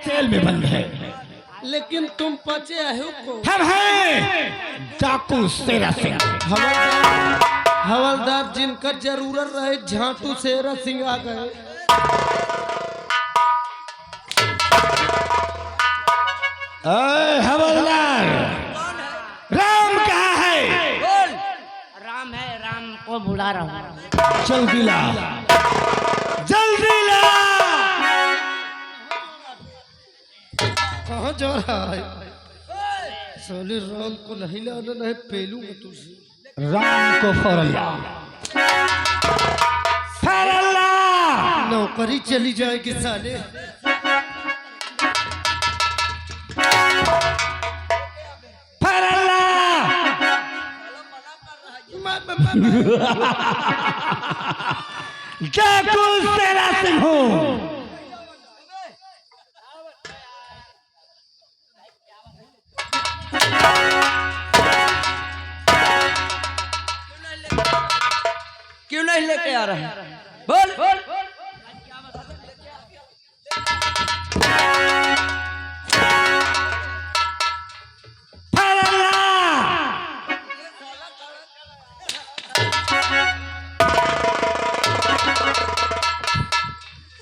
Jail में बंद है। लेकिन तुम पचे हो को? हम हैं डाकू शेरा सिंह। हवलदार जिनका जरूरत रहे झांटू शेरा सिंह आ गए। हवलदार राम कहाँ है? राम है, राम को बुला रहा हूँ। जल्दी ला, जल्दी ला। कहाँ जा रहा है? साले राम को नहीं लाना, नहीं पेलूंगा तुझे। राम को फौरन ला, फौरन ला। नौकरी चली जाएगी साले। फौरन ला। डाकू शेरा सिंह हूँ। क्यों नहीं लेके आ रहा है? बोल बोल।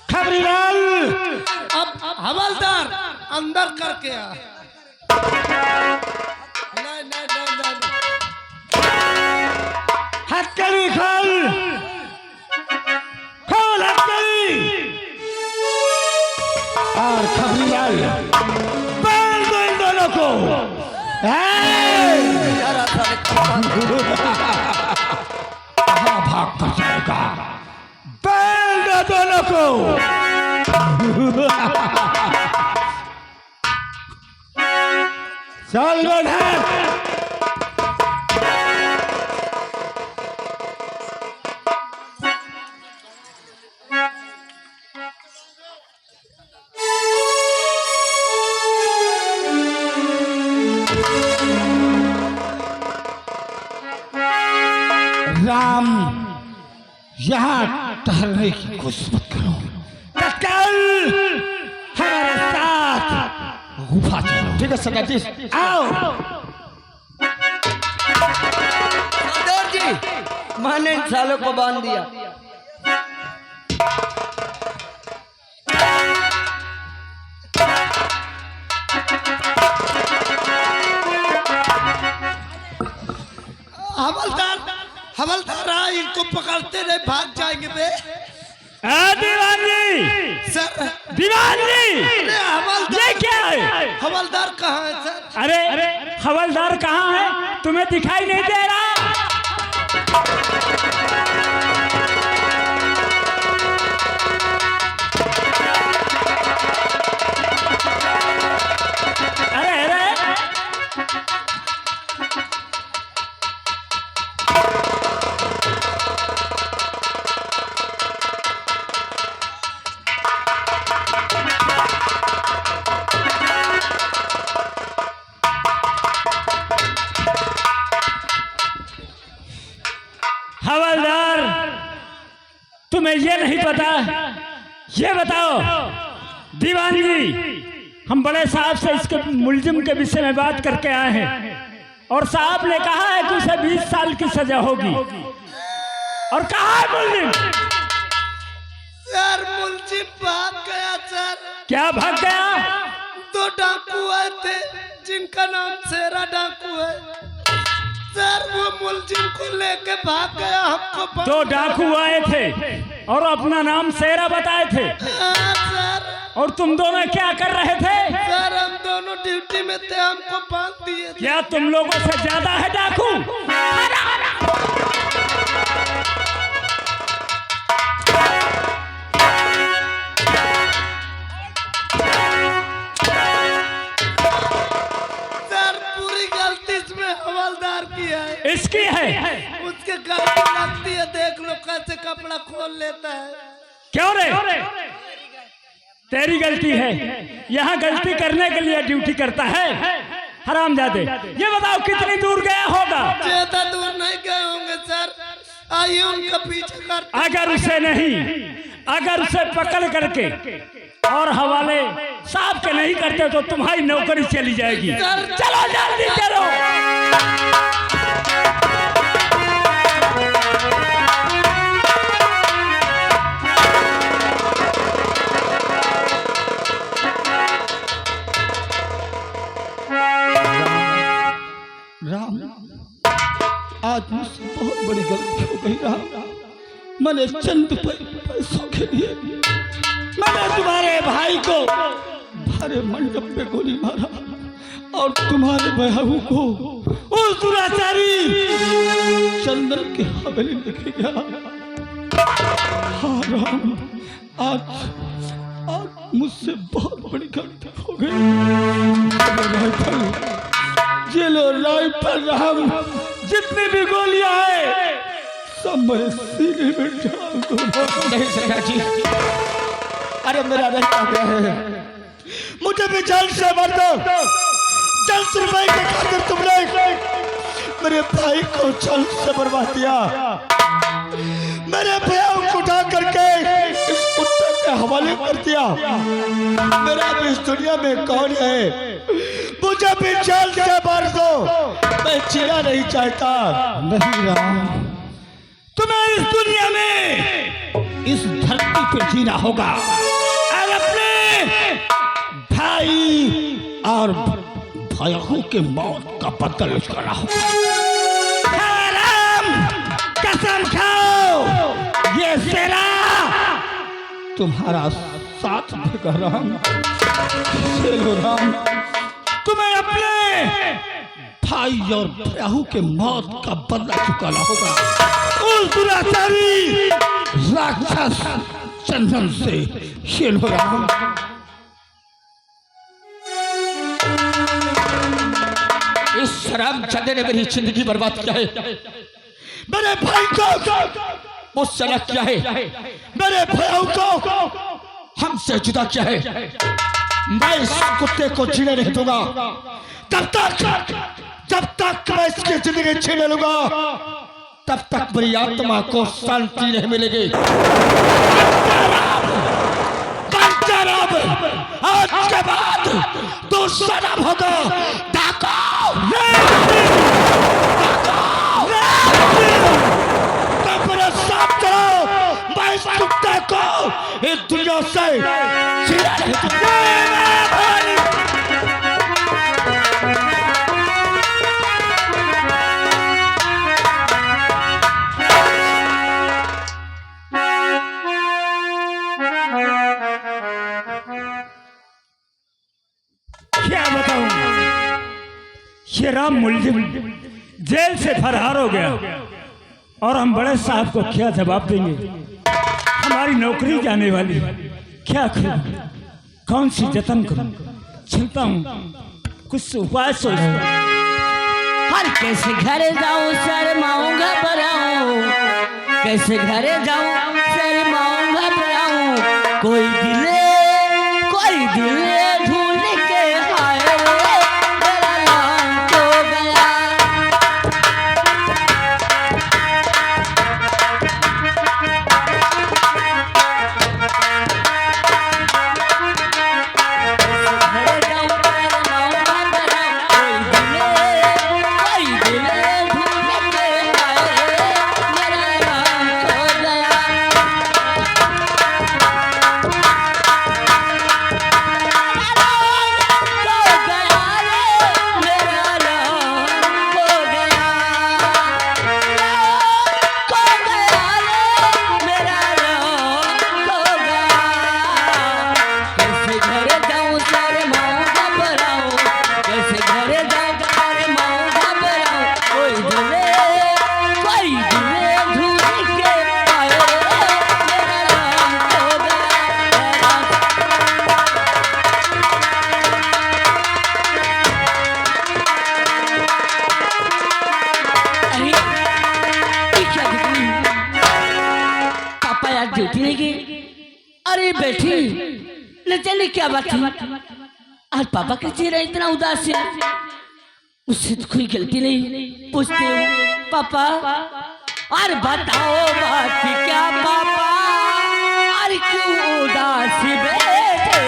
खबरीलाल, अब हवलदार अंदर करके आ। नहीं नहीं नहीं नहीं। हथकड़ी खोल, खोल हथकड़ी। और खबरीलाल बांध दो इन दोनों को। कहाँ भाग कर जाएगा? बांध दो दोनों को। चल गोधर। राम, यहाँ ठहरने की कोशिश मत करो। तत्काल हमारे साथ गुफा चलो। ठीक है सगाजी, आओ। सरदार जी, मैंने इन सालों को बांध दिया। हवलदार, हवलदार इनको पकड़ते रहे, भाग जाएंगे बे। दीवान जी, सर दीवान जी, अरे हवलदार, ये क्या है? हवलदार कहाँ है सर? अरे हवलदार कहाँ है? तुम्हें दिखाई नहीं दे रहा? अरे अरे हवलदार, तुम्हें ये नहीं पता? ये बताओ दीवान जी, हम बड़े साहब से इसके मुलजिम के विषय में बात करके आए हैं और साहब ने कहा है कि उसे 20 साल की सजा होगी। और कहा है मुलजिम? सर मुलजिम भाग गया सर। क्या भाग गया? 2 डाकू आए थे जिनका नाम शेरा डाकू है सर। वो मुलजिम को लेके भाग गया। हमको 2 डाकू आए थे और अपना नाम शेरा बताए थे। हाँ सर। और तुम दोनों क्या कर रहे थे? सर हम दोनों ड्यूटी में थे, हमको बांध दिए थे। क्या तुम लोगों से ज्यादा है डाकू? सर पूरी गलती इसमें हवलदार की है। इसकी है? उसके गलती लगती है, देख लो कैसे कपड़ा खोल लेता है। क्यों रे? तेरी गलती है। यहाँ गलती करने के लिए ड्यूटी करता है हरामजादे। ये बताओ कितनी दूर गया होगा? ज्यादा दूर नहीं गए होंगे सर। आइए उनका पीछे कर। अगर उसे पकड़ करके और हवाले साहब के नहीं करते तो तुम्हारी नौकरी चली जाएगी। चलो जल्दी चलो। राम, आज मुझसे बहुत बड़ी गलती हो गई राम। मैंने चंद पैसों के लिए मैंने तुम्हारे भाई को भारे मंडप पे गोली मारा और तुम्हारे बहू को उस दुराचारी चंदन की हवेली लेके गया। हाँ राम, आज मुझसे बहुत बड़ी गलती हो गई। ये लो राइफल राम, जितनी भी गोलियां हैं सब मेरे सीने में डाल दो। नहीं सरकार जी, अरे मेरा रहता गया है, मुझे भी जान से मार दो। जान से रुपए के खातिर तुमने मेरे भाई को जान से बर्बाद किया। मेरे भैया को उठा करके इस कुत्ते के हवाले कर दिया। मेरा भी इस दुनिया में कौन है, मुझे भी जान से मार दो। मैं जीना नहीं चाहता। नहीं राम, तुम्हें इस दुनिया में इस धरती पर जीना होगा और अपने भाई और भाइयों के मौत का बदला चुकाना होगा। राम, कसम खाओ ये सेना तुम्हारा साथ देगा राम। चलो राम, तुम्हें अपने भाई और बहू के मौत का बदला चुकाना होगा उस दुराचारी राक्षस चंदन से। चलो राम। इस शराब चंदे ने मेरी जिंदगी बर्बाद किया है। मेरे भाई को मुझसे अलग किया है। मेरे भाइयों को हमसे जुदा किया है। मैं इस कुत्ते को जीने नहीं दूंगा जब तक मैं इसकी जिंदगी छीन लूंगा तब तक मेरी आत्मा को शांति नहीं मिलेगी। आज के बाद तू सनम होगा। मेरे साथ चलो, मैं इस कुत्ते को इस दुनिया से छीना नहीं दूंगा। क्या बताऊं, ये राम मुलजिम जेल से फरार हो गया और हम बड़े साहब को क्या जवाब देंगे। हमारी नौकरी जाने वाली, क्या करूं, कौन सी जतन करूं। चलता हूं, कुछ उपाय सोचता हूं। हर कैसे घर जाऊं शर्माऊं घबराऊं, कैसे घर जाऊं शर्माऊं घबराऊं। कोई दिल ढूंढ के आए मेरा नाम खो गया। अरे बेटी न चले, क्या बात है? आज पापा के चेहरा इतना उदास है। मुझसे तो कोई गलती नहीं। पूछते हो पापा, अरे बताओ बात क्या पापा, अरे क्यों उदास बैठे?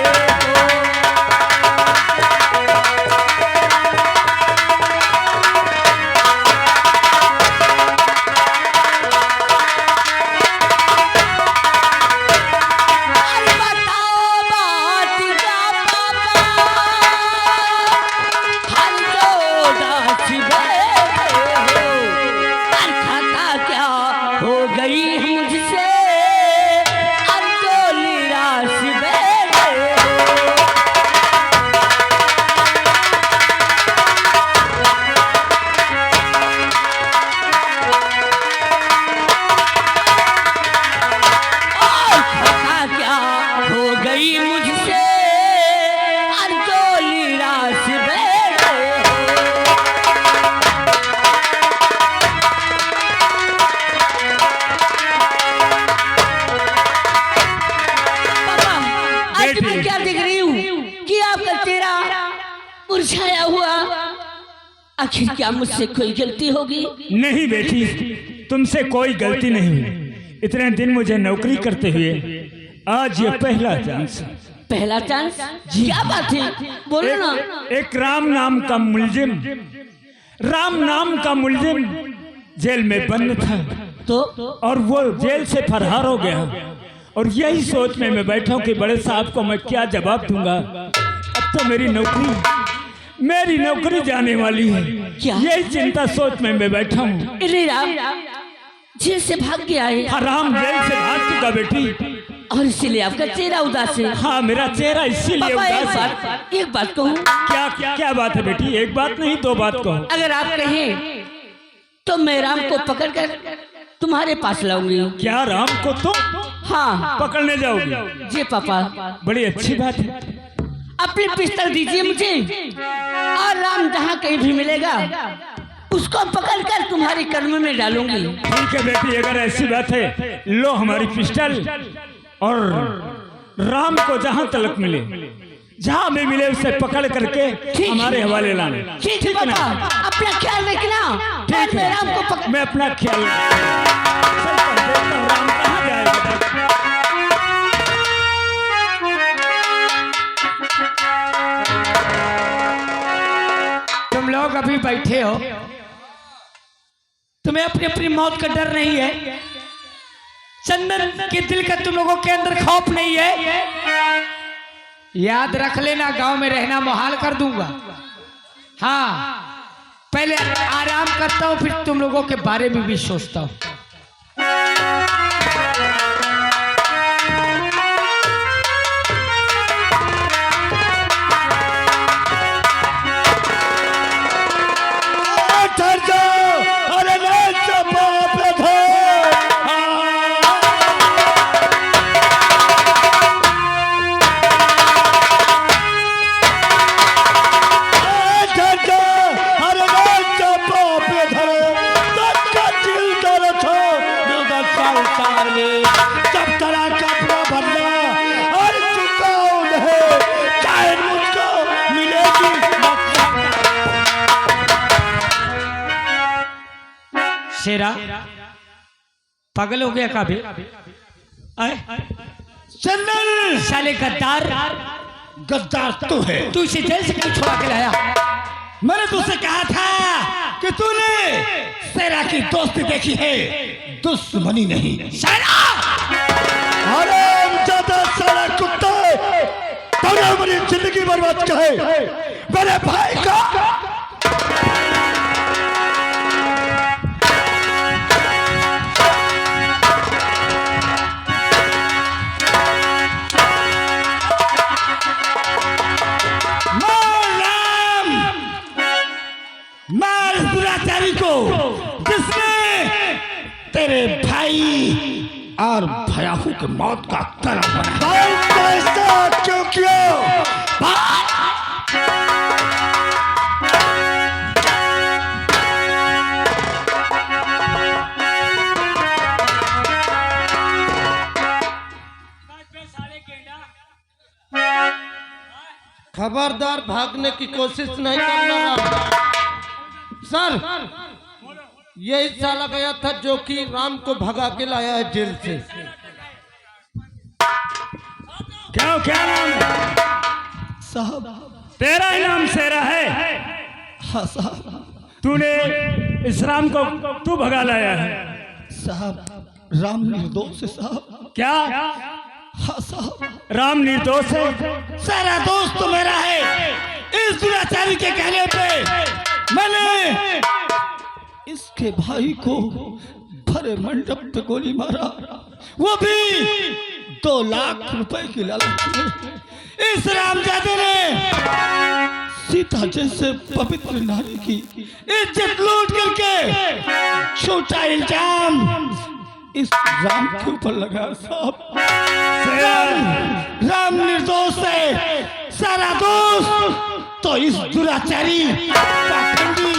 मुरझाया हुआ, आखिर क्या मुझसे कोई गलती होगी? नहीं बेटी, तुमसे कोई गलती नहीं हुई। इतने दिन मुझे नौकरी करते हुए आज ये पहला चांस। पहला चांस? क्या बात है, बोलो ना। एक राम नाम का मुलजिम जेल में बंद था तो और वो जेल से फरार हो गया। और यही सोच में मैं बैठा हूँ कि बड़े साहब को मैं क्या जवाब दूंगा। अब तो मेरी नौकरी जाने वाली है। क्या? यही चिंता सोच में मैं बैठा हूँ। जेल से भाग गया है? हराम जेल से भाग चुका बेटी। और इसीलिए आपका चेहरा उदास है? हाँ, मेरा चेहरा इसीलिए उदास है। एक बात कहूँ? क्या बात है बेटी? एक बात नहीं, दो बात कहो। अगर आप कहें तो मैं राम को पकड़कर तुम्हारे पास लाऊंगी। क्या राम को तुम? हाँ, पकड़ने जाओगी? जी पापा। बड़ी अच्छी बात है। अपनी पिस्तौल दीजिए मुझे, और राम जहाँ कहीं भी मिलेगा उसको पकड़कर तुम्हारी कर्म में डालूंगी। ठीक है बेटी, अगर ऐसी बात है, लो हमारी पिस्टल, और राम को जहाँ तलक मिले, जहाँ भी मिले उसे पकड़ करके हमारे हवाले लाने। ठीक है पापा, अपना ख्याल रखना। ठीक है, राम को मैं अपना ख्याल राम कहाँ जाएगा? तुम लोग अभी बैठे हो, तुम्हें अपनी अपनी मौत का डर नहीं है? चंदन के दिल का तुम लोगों के अंदर खौफ नहीं है? याद रख लेना, गांव में रहना मुहाल कर दूंगा। हाँ, पहले आराम करता हूँ, फिर तुम लोगों के बारे में भी सोचता हूँ। शेरा पागल हो गया काबे? चंदन साले गद्दार तू है। तू इसे जेल से क्यों छुड़ा के लाया? मैंने तुझसे कहा था कि तूने शेरा की दोस्ती देखी है, दुश्मनी नहीं। शेरा! अरे ज्यादा साला कुत्ते, तूने मेरी जिंदगी बर्बाद की है, मेरे भाई का। जिसने तेरे भाई और भयाहू के मौत का कारण बना। क्यों किया? खबरदार, भागने की कोशिश नहीं करना। सर, यही साला गया था जो कि राम को भगा के लाया है जेल से। क्यों, क्या नाम है? साहब। तेरा ही नाम शेरा है? हाँ साहब। तूने इस राम को तू भगा लाया है? साहब राम निर्दोष है साहब। क्या? हाँ साहब। राम निर्दोष है? सारा दोस्त तो मेरा है। इस दुराचारी के कहने पे मैंने इसके भाई को भरे मंडप पे गोली मारा, वो भी 2 लाख रुपए की लालच में। इस रामजादे ने सीता जैसे पवित्र नारी की इज्जत लूट करके छोटा इल्जाम इस राम के ऊपर लगा साहब। राम निर्दोष है, सारा दोष तो इस दुराचारी पाखंडी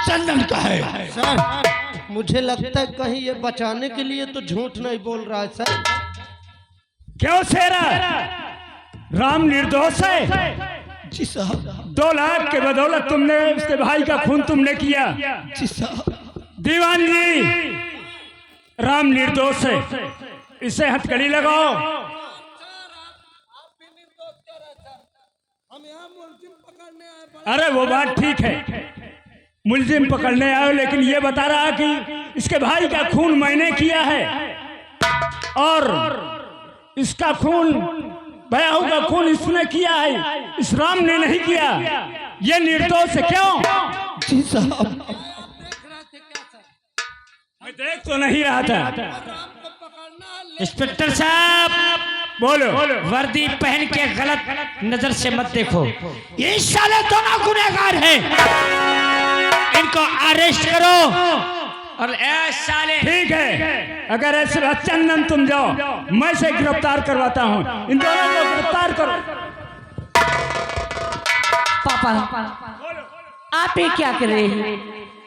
चंदन का है। सर मुझे लगता है कहीं ये बचाने के लिए तो झूठ नहीं बोल रहा है सर। क्यों शेरा, राम निर्दोष है? जी साहब। 2 लाख के बदौलत तुमने उसके भाई का खून तुमने किया। जी साहब। दीवान जी, राम निर्दोष है, इसे हथकड़ी लगाओ। अरे वो बात ठीक है, मुलजिम पकड़ने आए, लेकिन ये बता रहा कि इसके भाई का खून मैंने किया है और इसका खून, भयाहू का खून इसने किया है, इस राम ने नहीं किया। ये निर्दोष है। क्यों? जी साहब। मैं देख तो नहीं रहा था। इंस्पेक्टर साहब बोलो। वर्दी पहन के गलत नजर से मत देखो, ये साले दोनों गुनहगार हैं, इनको अरेस्ट करो। और ए साले, ठीक है, अगर ऐसे बात चंदन तुम जाओ, मैं से गिरफ्तार करवाता हूँ। इन दोनों को गिरफ्तार करो। पापा आप ये क्या कर रहे हैं?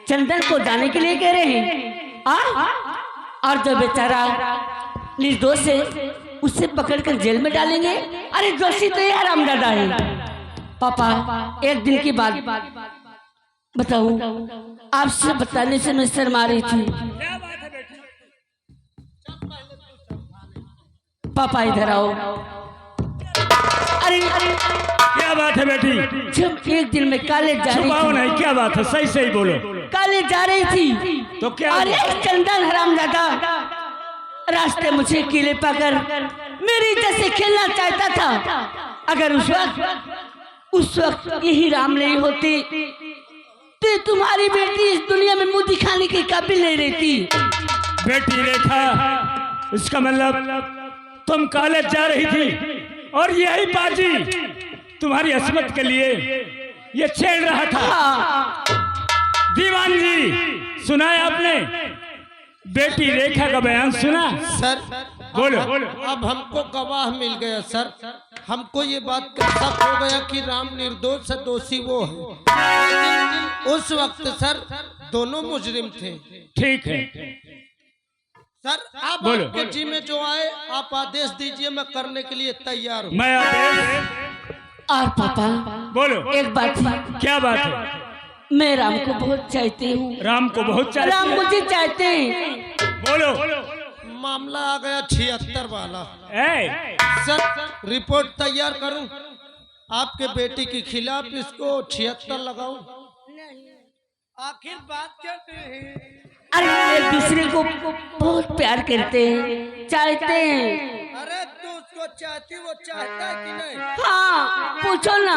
चंदन को जाने के लिए कह रहे हैं? और जो बेचारा निर्दोष है उसे पकड़कर जेल में डालेंगे? अरे दोषी तो ये रामदादा है। पापा एक दिन की बात बताऊं, आपसे बताने से मैं शर्मा रही थी। पापा इधर आओ। अरे क्या बात है बेटी? जब एक दिन मैं कॉलेज जा रही छुपाओ थी, नहीं, क्या बात है? सही सही बोलो। कॉलेज जा रही थी तो क्या? अरे चंदन हरामजादा रास्ते मुझे अकेले पाकर मेरी इज्जत से खेलना चाहता था। अगर उस वक्त यही राम नहीं होती तो तुम्हारी बेटी इस दुनिया में मुंह दिखाने की काबिल नहीं रहती। बेटी रेखा, इसका मतलब तुम कॉलेज जा रही थी और यही बाजी तुम्हारी अस्मत के लिए ये छेड़ रहा था। दीवान जी, सुना है आपने बेटी रेखा का बयान? सुना? सर बोलो। अब हमको गवाह मिल गया सर। हमको ये बात का शक हो गया कि राम निर्दोष है, दोषी वो है। उस वक्त सर दोनों मुजरिम थे। ठीक है सर आप बोलो। आपके जी में जो आए आप आदेश दीजिए, मैं करने के लिए तैयार हूँ। मैं आदेश। और पापा बोलो। एक बात थी, क्या बात है? मैं राम को बहुत चाहती हूँ। राम को बहुत चाहते राम हैं? मुझे चाहते हैं। बोलो। मामला आ गया 76 वाला। ए, सर रिपोर्ट तैयार करूं आपके बेटी के खिलाफ, इसको 76 लगाऊं? आखिर बात क्या है? अरे एक दूसरे को बहुत प्यार करते हैं, चाहते हैं। अरे तू उसको चाहती, वो चाहता है कि नहीं? हाँ पूछो ना।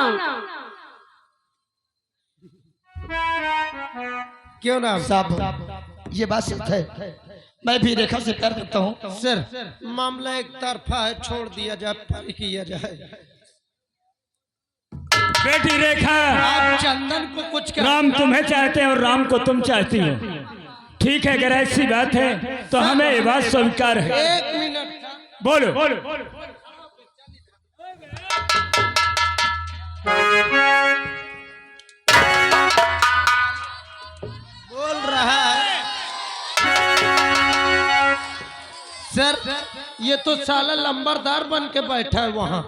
क्यों ना साहब ये बात सच है, मैं भी रेखा से प्यार करता हूँ। सर मामला एक तरफा है, छोड़ दिया जाए, पारी किया जाए। बेटी रेखा, आप चंदन को कुछ कह। राम तुम्हें चाहते हैं और राम को तुम चाहती हो। ठीक है, अगर ऐसी बात है तो हमें ये बात स्वीकार है। एक मिनट बोलो। बोल रहा है सर, ये तो साला लंबरदार बन के बैठा है वहाँ।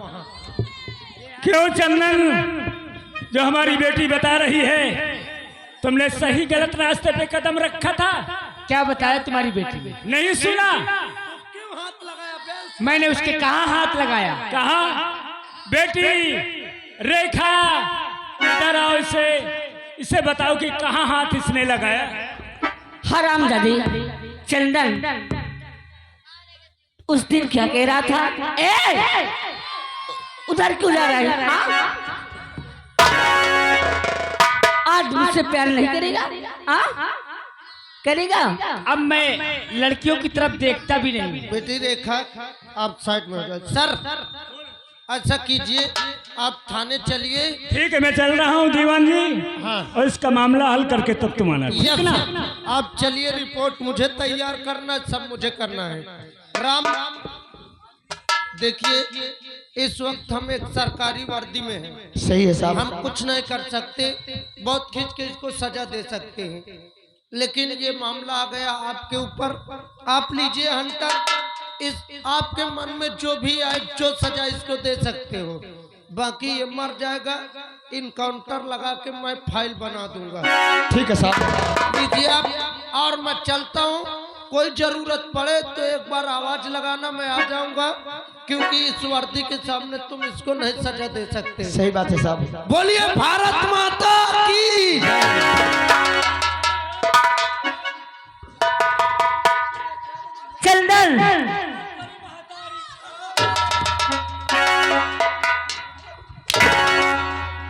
क्यों चंदन, जो हमारी बेटी बता रही है, तुमने सही गलत रास्ते पे कदम रखा था? क्या बताया तुम्हारी बेटी ने? नहीं सुना? क्यों हाथ लगाया? मैंने उसके कहाँ हाथ लगाया? कहा बेटी रेखा इधर आओ, इसे बताओ कि कहाँ हाथ इसने लगाया। हरामजादी चंदन उस दिन क्या कह रहा था? उधर क्यों जा रहा है? आज मुझसे प्यार नहीं करेगा? करेगा? अब मैं लड़कियों की तरफ देखता भी नहीं। बेटी रेखा आप साइड में हो जाओ। सर ऐसा कीजिए, आप थाने चलिए। ठीक है, मैं चल रहा हूँ दीवान जी। हाँ। और इसका मामला हल करके तब तुम आना। यस आप चलिए, रिपोर्ट मुझे तैयार करना, सब मुझे करना है। राम देखिए, इस वक्त हम एक सरकारी वर्दी में हैं। सही है साहब। हम कुछ नहीं कर सकते, बहुत खींच के इसको सजा दे सकते हैं, लेकिन ये मामला आ गया आपके ऊपर। आप लीजिए हंटर, इस आपके मन में जो भी आए, जो सजा इसको दे सकते हो। बाकी ये मर जाएगा, इनकाउंटर लगा के मैं फाइल बना दूंगा। ठीक है साहब। लीजिए आप, और मैं चलता हूँ। कोई जरूरत पड़े तो एक बार आवाज लगाना, मैं आ जाऊंगा, क्योंकि इस वर्दी के सामने तुम इसको नहीं सजा दे सकते। सही बात है साहब। बोलिए भारत माता की। चंदन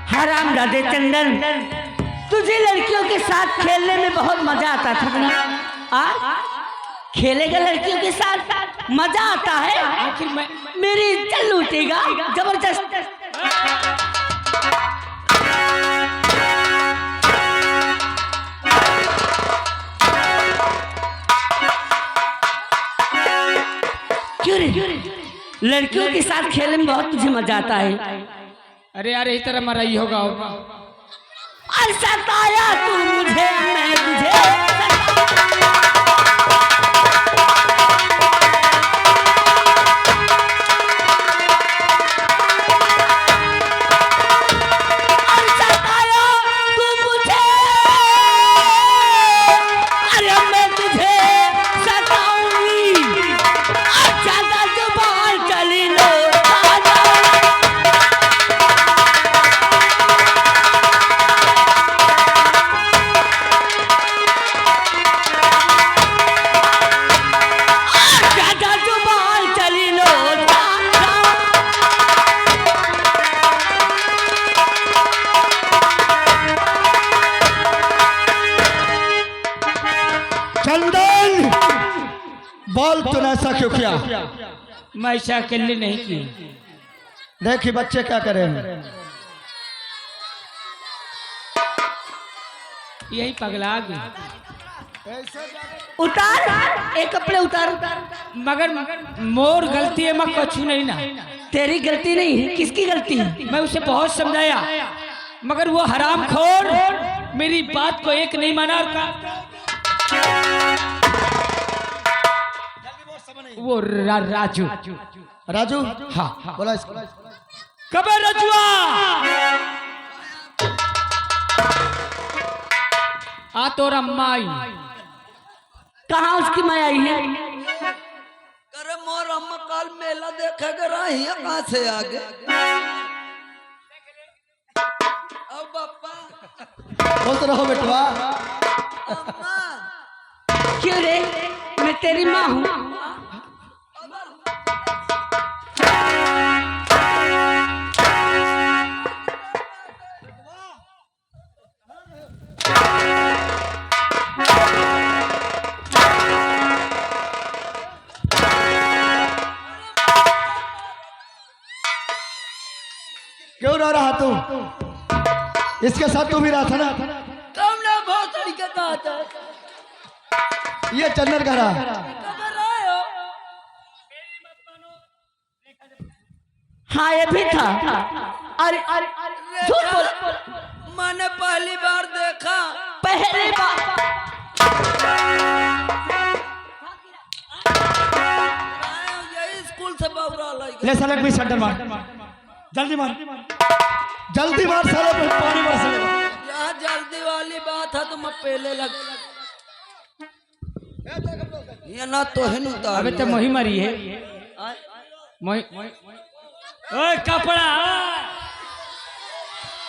हरामजादे चंदन, तुझे लड़कियों के साथ खेलने में बहुत मजा आता था ना? खेलेगा लड़कियों के साथ, मजा आता है। आखिर मैं मेरी इज्जत लूटेगा जबरदस्त। क्यों रे? लड़कियों के साथ खेलने में बहुत तुझे मजा आता है। अरे यार इस तरह मरा ही होगा। और सताया तू मुझे, मैं तुझे बोल तूने ऐसा क्यों किया? मैं ऐसा अकेले नहीं की। देखिए बच्चे क्या कर रहे हैं। यही पगला गई। उतार एक कपड़े उतार। मगर मोर गलती है, मैं कछु नहीं ना। तेरी गलती नहीं है, किसकी गलती है? मैं उसे बहुत समझाया, मगर वो हरामखोर मेरी बात को एक नहीं माना। वो राजू राजू हाँ बोला इसको। कबे रजुआ आ तोरा माई कहाँ उसकी माँ आई है? अरे मोर अम्मा कल मेला देखे के रही है, कहाँ से आ गए? अब पापा बोलते रहो बेटवा। अम्मा क्यों रे? मैं तेरी माँ हूँ। क्यों रो रहा तू? इसके साथ तू भी रहा था ना? तुमने बहुत तरीके कहा था। ये चंदन का रहा। कब रहे हो? हाँ ये भी था। अरे झूठ बोल। मैंने पहली बार देखा। पहली बार यही स्कूल से बाबरा लग ले साले भी सेंटर मार, जल्दी मार, जल्दी मार साले पे पानी बरसेगा। यहाँ जल्दी वाली बात है तो मैं पहले लग ये ना तो है अबे तो मोही मरी है। मैं ओए कपड़ा